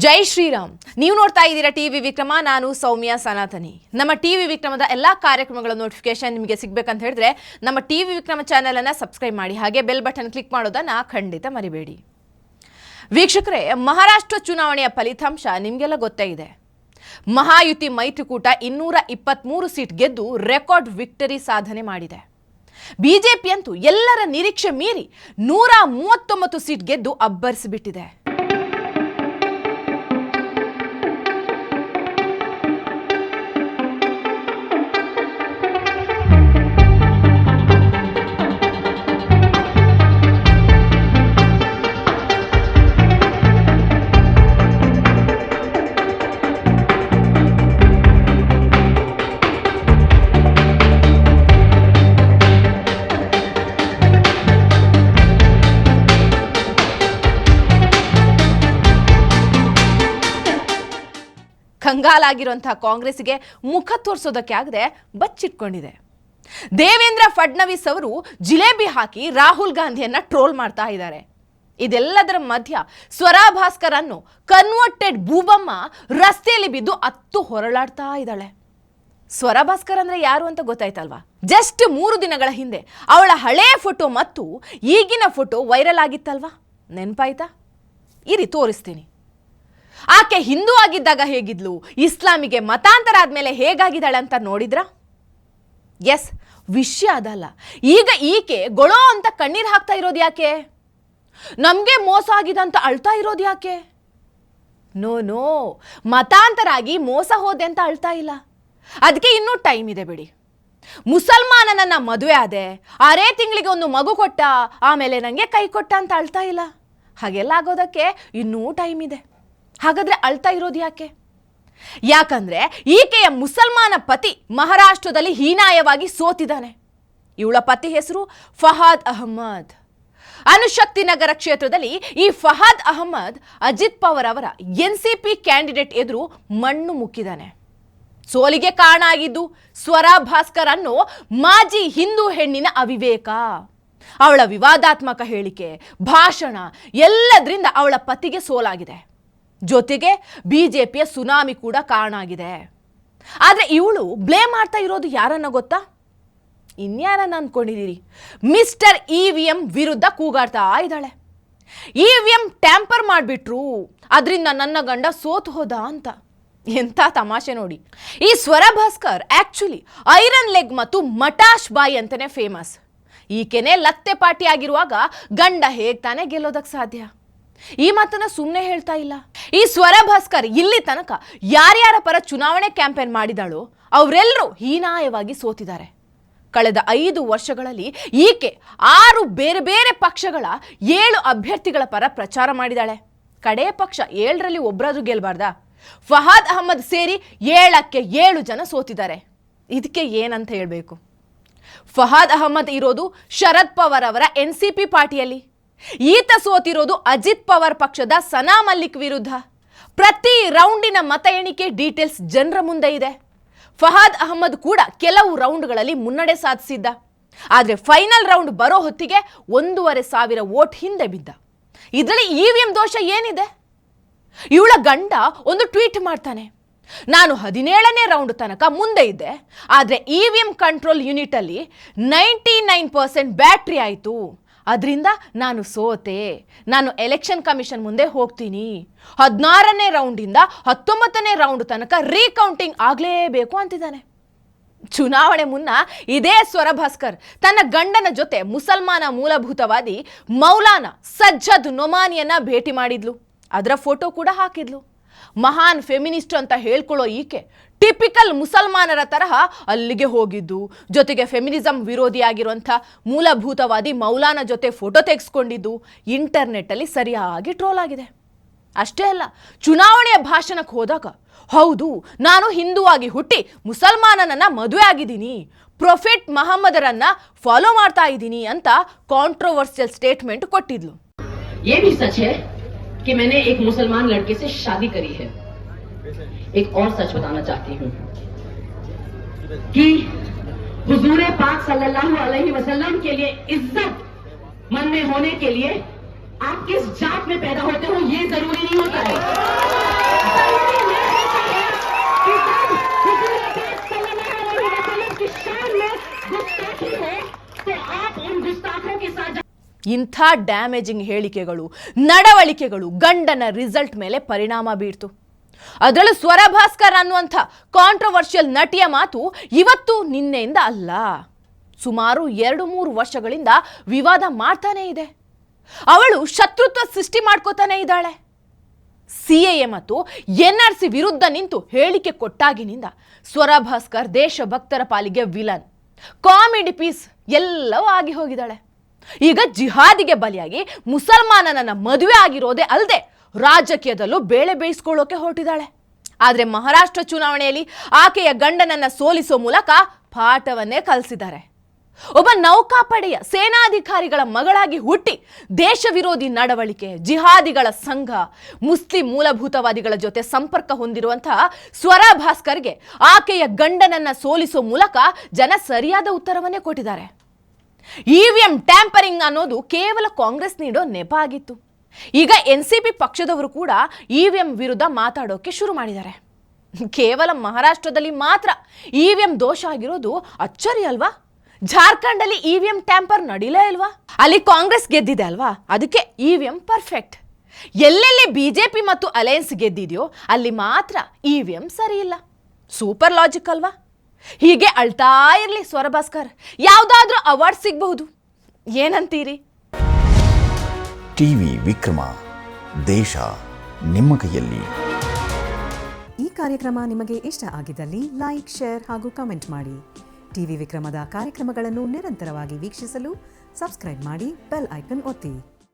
ಜೈ ಶ್ರೀರಾಮ್. ನೀವು ನೋಡ್ತಾ ಇದ್ದೀರಾ ಟಿವಿ ವಿಕ್ರಮ. ನಾನು ಸೌಮ್ಯ ಸನಾತನಿ. ನಮ್ಮ ಟಿವಿ ವಿಕ್ರಮದ ಎಲ್ಲಾ ಕಾರ್ಯಕ್ರಮಗಳ ನೋಟಿಫಿಕೇಶನ್ ನಿಮಗೆ ಸಿಗಬೇಕಂತ ಹೇಳಿದ್ರೆ ನಮ್ಮ ಟಿವಿ ವಿಕ್ರಮ ಚಾನೆಲ್ ಅನ್ನು ಸಬ್ಸ್ಕ್ರೈಬ್ ಮಾಡಿ, ಹಾಗೆ ಬೆಲ್ ಬಟನ್ ಕ್ಲಿಕ್ ಮಾಡೋದನ್ನ ಖಂಡಿತ ಮರಿಬೇಡಿ. ವೀಕ್ಷಕರೇ, ಮಹಾರಾಷ್ಟ್ರ ಚುನಾವಣೆಯ ಫಲಿತಾಂಶ ನಿಮಗೆಲ್ಲ ಗೊತ್ತೇ ಇದೆ. ಮಹಾಯುತಿ ಮೈತ್ರಿಕೂಟ 223 ಸೀಟ್ ಗೆದ್ದು ರೆಕಾರ್ಡ್ ವಿಕ್ಟರಿ ಸಾಧನೆ ಮಾಡಿದೆ. ಬಿಜೆಪಿ ಅಂತೂ ಎಲ್ಲರ ನಿರೀಕ್ಷೆ ಮೀರಿ 139 ಸೀಟ್ ಗೆದ್ದು ಅಬ್ಬರಿಸಿಬಿಟ್ಟಿದೆ. ಕಂಗಾಲಾಗಿರುವಂತಹ ಕಾಂಗ್ರೆಸ್ಗೆ ಮುಖ ತೋರಿಸೋದಕ್ಕೆ ಆಗದೆ ಬಚ್ಚಿಟ್ಕೊಂಡಿದೆ. ದೇವೇಂದ್ರ ಫಡ್ನವೀಸ್ ಅವರು ಜಿಲೇಬಿ ಹಾಕಿ ರಾಹುಲ್ ಗಾಂಧಿಯನ್ನ ಟ್ರೋಲ್ ಮಾಡ್ತಾ ಇದ್ದಾರೆ. ಇದೆಲ್ಲದರ ಮಧ್ಯ ಸ್ವರಾ ಭಾಸ್ಕರ್ ಅನ್ನು ಕನ್ವರ್ಟೆಡ್ ಬೂಬಮ್ಮ ರಸ್ತೆಯಲ್ಲಿ ಬಿದ್ದು ಅತ್ತು ಹೊರಳಾಡ್ತಾ ಇದ್ದಾಳೆ. ಸ್ವರಾ ಭಾಸ್ಕರ್ ಅಂದ್ರೆ ಯಾರು ಅಂತ ಗೊತ್ತಾಯ್ತಲ್ವಾ? ಜಸ್ಟ್ 3 ದಿನಗಳ ಹಿಂದೆ ಅವಳ ಹಳೆಯ ಫೋಟೋ ಮತ್ತು ಈಗಿನ ಫೋಟೋ ವೈರಲ್ ಆಗಿತ್ತಲ್ವಾ? ನೆನಪಾಯ್ತಾ? ಇರಿ ತೋರಿಸ್ತೀನಿ. ಆಕೆ ಹಿಂದೂ ಆಗಿದ್ದಾಗ ಹೇಗಿದ್ಲು, ಇಸ್ಲಾಮಿಗೆ ಮತಾಂತರ ಆದ್ಮೇಲೆ ಹೇಗಾಗಿದ್ದಾಳೆ ಅಂತ ನೋಡಿದ್ರಾ? ಎಸ್, ವಿಷಯ ಅದಲ್ಲ. ಈಗ ಈಕೆ ಗೊಳೋ ಅಂತ ಕಣ್ಣೀರು ಹಾಕ್ತಾ ಇರೋದು ಯಾಕೆ? ನಮ್ಗೆ ಮೋಸ ಆಗಿದೆ ಅಂತ ಅಳ್ತಾ ಇರೋದು ಯಾಕೆ? ನೋ, ಮತಾಂತರ ಆಗಿ ಮೋಸ ಹೋದೆ ಅಂತ ಅಳ್ತಾ ಇಲ್ಲ. ಅದಕ್ಕೆ ಇನ್ನೂ ಟೈಮ್ ಇದೆ ಬಿಡಿ. ಮುಸಲ್ಮಾನನನ್ನ ಮದುವೆ ಆದೆ, 6 ತಿಂಗಳಿಗೆ ಒಂದು ಮಗು ಕೊಟ್ಟ, ಆಮೇಲೆ ನನಗೆ ಕೈ ಕೊಟ್ಟ ಅಂತ ಅಳ್ತಾ ಇಲ್ಲ. ಹಾಗೆಲ್ಲ ಆಗೋದಕ್ಕೆ ಇನ್ನೂ ಟೈಮ್ ಇದೆ. ಹಾಗಾದ್ರೆ ಅಳ್ತಾ ಇರೋದು ಯಾಕೆ? ಯಾಕಂದ್ರೆ ಈಕೆಯ ಮುಸಲ್ಮಾನ ಪತಿ ಮಹಾರಾಷ್ಟ್ರದಲ್ಲಿ ಹೀನಾಯವಾಗಿ ಸೋತಿದ್ದಾನೆ. ಇವಳ ಪತಿ ಹೆಸರು ಫಹಾದ್ ಅಹಮದ್. ಅನುಶಕ್ತಿ ನಗರ ಕ್ಷೇತ್ರದಲ್ಲಿ ಈ ಫಹಾದ್ ಅಹಮದ್ ಅಜಿತ್ ಪವಾರ್ ಅವರ ಎನ್ಸಿಪಿ ಕ್ಯಾಂಡಿಡೇಟ್ ಎದುರು ಮಣ್ಣು ಮುಕ್ಕಿದ್ದಾನೆ. ಸೋಲಿಗೆ ಕಾರಣ ಆಗಿದ್ದು ಸ್ವರಾ ಭಾಸ್ಕರ್ ಅನ್ನೋ ಮಾಜಿ ಹಿಂದೂ ಹೆಣ್ಣಿನ ಅವಿವೇಕ. ಅವಳ ವಿವಾದಾತ್ಮಕ ಹೇಳಿಕೆ, ಭಾಷಣ ಎಲ್ಲದರಿಂದ ಅವಳ ಪತಿಗೆ ಸೋಲಾಗಿದೆ. ಜೊತೆಗೆ ಬಿಜೆಪಿಯ ಸುನಾಮಿ ಕೂಡ ಕಾರಣ ಆಗಿದೆ. ಆದರೆ ಇವಳು ಬ್ಲೇಮ್ ಮಾಡ್ತಾ ಇರೋದು ಯಾರನ್ನ ಗೊತ್ತಾ? ಇನ್ಯಾರನ್ನ ಅಂದ್ಕೊಂಡಿದ್ದೀರಿ? ಮಿಸ್ಟರ್ ಇವಿಎಂ ವಿರುದ್ಧ ಕೂಗಾಡ್ತಾ ಇದ್ದಾಳೆ. ಇವಿಎಂ ಟ್ಯಾಂಪರ್ ಮಾಡಿಬಿಟ್ರು, ಅದರಿಂದ ನನ್ನ ಗಂಡ ಸೋತು ಹೋದ ಅಂತ. ಎಂಥ ತಮಾಷೆ ನೋಡಿ. ಈ Swara Bhaskar actually iron leg ಮತ್ತು ಮಟಾಶ್ ಬಾಯಿ ಅಂತಾನೆ ಫೇಮಸ್. ಈಕೆನೆ ಲತ್ತೆ ಪಾಟಿ ಆಗಿರುವಾಗ ಗಂಡ ಹೇಗ್ ತಾನೇ ಗೆಲ್ಲೋದಕ್ಕೆ ಸಾಧ್ಯ? ಈ ಮಾತನ್ನ ಸುಮ್ಮನೆ ಹೇಳ್ತಾ ಇಲ್ಲ. ಈ ಸ್ವರಾ ಭಾಸ್ಕರ್ ಇಲ್ಲಿ ತನಕ ಯಾರ್ಯಾರ ಪರ ಚುನಾವಣೆ ಕ್ಯಾಂಪೇನ್ ಮಾಡಿದಾಳೋ ಅವರೆಲ್ಲರೂ ಹೀನಾಯವಾಗಿ ಸೋತಿದ್ದಾರೆ. ಕಳೆದ 5 ವರ್ಷಗಳಲ್ಲಿ ಈಕೆ 6 ಬೇರೆ ಬೇರೆ ಪಕ್ಷಗಳ 7 ಅಭ್ಯರ್ಥಿಗಳ ಪರ ಪ್ರಚಾರ ಮಾಡಿದಾಳೆ. ಕಡೆ ಪಕ್ಷ 7ರಲ್ಲಿ ಒಬ್ಬರಾದ್ರೂ ಗೆಲ್ಬಾರ್ದಾ? ಫಹಾದ್ ಅಹಮದ್ ಸೇರಿ 7ಕ್ಕೆ 7 ಜನ ಸೋತಿದ್ದಾರೆ. ಇದಕ್ಕೆ ಏನಂತ ಹೇಳಬೇಕು? ಫಹಾದ್ ಅಹಮದ್ ಇರೋದು ಶರದ್ ಪವಾರ್ ಅವರ ಎನ್ಸಿಪಿ ಪಾರ್ಟಿಯಲ್ಲಿ. ಈತ ಸೋತಿರೋದು ಅಜಿತ್ ಪವಾರ್ ಪಕ್ಷದ ಸನಾ ಮಲ್ಲಿಕ್ ವಿರುದ್ಧ. ಪ್ರತಿ ರೌಂಡಿನ ಮತ ಎಣಿಕೆ ಡೀಟೇಲ್ಸ್ ಜನರ ಮುಂದೆ ಇದೆ. ಫಹಾದ್ ಅಹಮದ್ ಕೂಡ ಕೆಲವು ರೌಂಡ್ಗಳಲ್ಲಿ ಮುನ್ನಡೆ ಸಾಧಿಸಿದ್ದ. ಆದರೆ ಫೈನಲ್ ರೌಂಡ್ ಬರೋ ಹೊತ್ತಿಗೆ 1,500 ವೋಟ್ ಹಿಂದೆ ಬಿದ್ದ. ಇದರಲ್ಲಿ ಇವಿಎಂ ದೋಷ ಏನಿದೆ? ಇವಳ ಗಂಡ ಒಂದು ಟ್ವೀಟ್ ಮಾಡ್ತಾನೆ, ನಾನು 17ನೇ ರೌಂಡ್ ತನಕ ಮುಂದೆ ಇದ್ದೆ, ಆದರೆ ಇವಿಎಂ ಕಂಟ್ರೋಲ್ ಯೂನಿಟ್ ಅಲ್ಲಿ 99% ಬ್ಯಾಟ್ರಿ ಆಯಿತು, ಅದರಿಂದ ನಾನು ಸೋತೆ. ನಾನು ಎಲೆಕ್ಷನ್ ಕಮಿಷನ್ ಮುಂದೆ ಹೋಗ್ತೀನಿ. 16ನೇ ರೌಂಡಿಂದ 19ನೇ ರೌಂಡ್ ತನಕ ರೀಕೌಂಟಿಂಗ್ ಆಗಲೇಬೇಕು ಅಂತಿದ್ದಾನೆ. ಚುನಾವಣೆ ಮುನ್ನ ಇದೇ ಸ್ವರಾ ಭಾಸ್ಕರ್ ತನ್ನ ಗಂಡನ ಜೊತೆ ಮುಸಲ್ಮಾನ ಮೂಲಭೂತವಾದಿ ಮೌಲಾನಾ ಸಜ್ಜದ್ ನೊಮಾನಿಯನ್ನ ಭೇಟಿ ಮಾಡಿದ್ಲು. ಅದರ ಫೋಟೋ ಕೂಡ ಹಾಕಿದ್ಲು. ಮಹಾನ್ ಫೆಮಿನಿಸ್ಟ್ ಅಂತ ಹೇಳ್ಕೊಳ್ಳೋ ಈಕೆ ಟಿಪಿಕಲ್ ಮುಸಲ್ಮಾನರ ತರಹ ಅಲ್ಲಿಗೆ ಹೋಗಿದ್ದು, ಜೊತೆಗೆ ಫೆಮಿನಿಸಂ ವಿರೋಧಿಯಾಗಿರುವಂಥ ಮೂಲಭೂತವಾದಿ ಮೌಲಾನಾ ಜೊತೆ ಫೋಟೋ ತೆಗೆಸ್ಕೊಂಡಿದ್ದು ಇಂಟರ್ನೆಟ್ ಅಲ್ಲಿ ಸರಿಯಾಗಿ ಟ್ರೋಲ್ ಆಗಿದೆ. ಅಷ್ಟೇ ಅಲ್ಲ, ಚುನಾವಣೆಯ ಭಾಷಣಕ್ಕೆ ಹೋದಾಗ ಹೌದು, ನಾನು ಹಿಂದೂವಾಗಿ ಹುಟ್ಟಿ ಮುಸಲ್ಮಾನನನ್ನ ಮದುವೆ ಆಗಿದ್ದೀನಿ, ಪ್ರೊಫೆಟ್ ಮಹಮ್ಮದರನ್ನ ಫಾಲೋ ಮಾಡ್ತಾ ಇದ್ದೀನಿ ಅಂತ ಕಾಂಟ್ರೋವರ್ಸಿಯಲ್ ಸ್ಟೇಟ್ಮೆಂಟ್ ಕೊಟ್ಟಿದ್ಲು. कि मैंने एक मुसलमान लड़के से शादी करी है. एक और सच बताना चाहती हूँ कि हुजूर पाक सल्लल्लाहु अलैहि वसल्लम के लिए इज्जत मन में होने के लिए आप किस जात में पैदा होते हो ये जरूरी नहीं होता है. ಇಂಥ ಡ್ಯಾಮೇಜಿಂಗ್ ಹೇಳಿಕೆಗಳು, ನಡವಳಿಕೆಗಳು ಗಂಡನ ರಿಸಲ್ಟ್ ಮೇಲೆ ಪರಿಣಾಮ ಬೀರ್ತು. ಅದರಲ್ಲೂ ಸ್ವರ ಭಾಸ್ಕರ್ ಅನ್ನುವಂಥ ಕಾಂಟ್ರವರ್ಷಿಯಲ್ ನಟಿಯ ಮಾತು ಇವತ್ತು ನಿನ್ನೆಯಿಂದ ಅಲ್ಲ, ಸುಮಾರು 2-3 ವರ್ಷಗಳಿಂದ ವಿವಾದ ಮಾಡ್ತಾನೇ ಇದೆ. ಅವಳು ಶತ್ರುತ್ವ ಸೃಷ್ಟಿ ಮಾಡ್ಕೋತಾನೆ ಇದ್ದಾಳೆ. CAA ಮತ್ತು NRC ವಿರುದ್ಧ ನಿಂತು ಹೇಳಿಕೆ ಕೊಟ್ಟಾಗಿನಿಂದ ಸ್ವರ ಭಾಸ್ಕರ್ ದೇಶಭಕ್ತರ ಪಾಲಿಗೆ ವಿಲನ್, ಕಾಮಿಡಿ ಪೀಸ್ ಎಲ್ಲವೂ ಆಗಿ ಹೋಗಿದ್ದಾಳೆ. ಈಗ ಜಿಹಾದಿಗೆ ಬಲಿಯಾಗಿ ಮುಸಲ್ಮಾನನನ್ನ ಮದುವೆ ಆಗಿರೋದೇ ಅಲ್ಲದೆ ರಾಜಕೀಯದಲ್ಲೂ ಬೇಳೆ ಬೇಯಿಸ್ಕೊಳ್ಳೋಕೆ ಹೊರಟಿದ್ದಾಳೆ. ಆದರೆ ಮಹಾರಾಷ್ಟ್ರ ಚುನಾವಣೆಯಲ್ಲಿ ಆಕೆಯ ಗಂಡನನ್ನ ಸೋಲಿಸೋ ಮೂಲಕ ಪಾಠವನ್ನೇ ಕಲಿಸಿದ್ದಾರೆ. ಒಬ್ಬ ನೌಕಾಪಡೆಯ ಸೇನಾಧಿಕಾರಿಗಳ ಮಗಳಾಗಿ ಹುಟ್ಟಿ ದೇಶ ವಿರೋಧಿ ನಡವಳಿಕೆ, ಜಿಹಾದಿಗಳ ಸಂಘ, ಮುಸ್ಲಿಂ ಮೂಲಭೂತವಾದಿಗಳ ಜೊತೆ ಸಂಪರ್ಕ ಹೊಂದಿರುವಂತಹ ಸ್ವರ ಭಾಸ್ಕರ್ಗೆ ಆಕೆಯ ಗಂಡನನ್ನ ಸೋಲಿಸೋ ಮೂಲಕ ಜನ ಸರಿಯಾದ ಉತ್ತರವನ್ನೇ ಕೊಟ್ಟಿದ್ದಾರೆ. EVM ಟ್ಯಾಂಪರಿಂಗ್ ಅನ್ನೋದು ಕೇವಲ ಕಾಂಗ್ರೆಸ್ ನೀಡೋ ನೆಪ ಆಗಿತ್ತು. ಈಗ NCP ಪಕ್ಷದವರು ಕೂಡ EVM ವಿರುದ್ಧ ಮಾತಾಡೋಕೆ ಶುರು ಮಾಡಿದ್ದಾರೆ. ಕೇವಲ ಮಹಾರಾಷ್ಟ್ರದಲ್ಲಿ ಮಾತ್ರ EVM ದೋಷ ಆಗಿರೋದು ಅಚ್ಚರಿ ಅಲ್ವಾ? ಜಾರ್ಖಂಡಲ್ಲಿ EVM ಟ್ಯಾಂಪರ್ ನಡೀಲೇ ಇಲ್ವಾ? ಅಲ್ಲಿ ಕಾಂಗ್ರೆಸ್ ಗೆದ್ದಿದೆ ಅಲ್ವಾ? ಅದಕ್ಕೆ EVM ಪರ್ಫೆಕ್ಟ್. ಎಲ್ಲೆಲ್ಲಿ BJP ಮತ್ತು ಅಲಯನ್ಸ್ ಗೆದ್ದಿದೆಯೋ ಅಲ್ಲಿ ಮಾತ್ರ EVM ಸರಿ ಇಲ್ಲ. ಸೂಪರ್ ಲಾಜಿಕ್ ಅಲ್ವಾ? ಹೀಗೆ ಅಳ್ತಾ ಇರಲಿ ಸ್ವರ ಭಾಸ್ಕರ್, ಯಾವುದಾದ್ರೂ ಅವಾರ್ಡ್ ಸಿಗಬಹುದು. ಏನಂತೀರಿ? ಟಿವಿ ವಿಕ್ರಮ, ದೇಶ ನಿಮ್ಮ ಕೈಯಲ್ಲಿ. ಈ ಕಾರ್ಯಕ್ರಮ ನಿಮಗೆ ಇಷ್ಟ ಆಗಿದ್ದಲ್ಲಿ ಲೈಕ್, ಶೇರ್ ಹಾಗೂ ಕಮೆಂಟ್ ಮಾಡಿ. ಟಿವಿ ವಿಕ್ರಮದ ಕಾರ್ಯಕ್ರಮಗಳನ್ನು ನಿರಂತರವಾಗಿ ವೀಕ್ಷಿಸಲು ಸಬ್ಸ್ಕ್ರೈಬ್ ಮಾಡಿ, ಬೆಲ್ ಐಕನ್ ಒತ್ತಿ.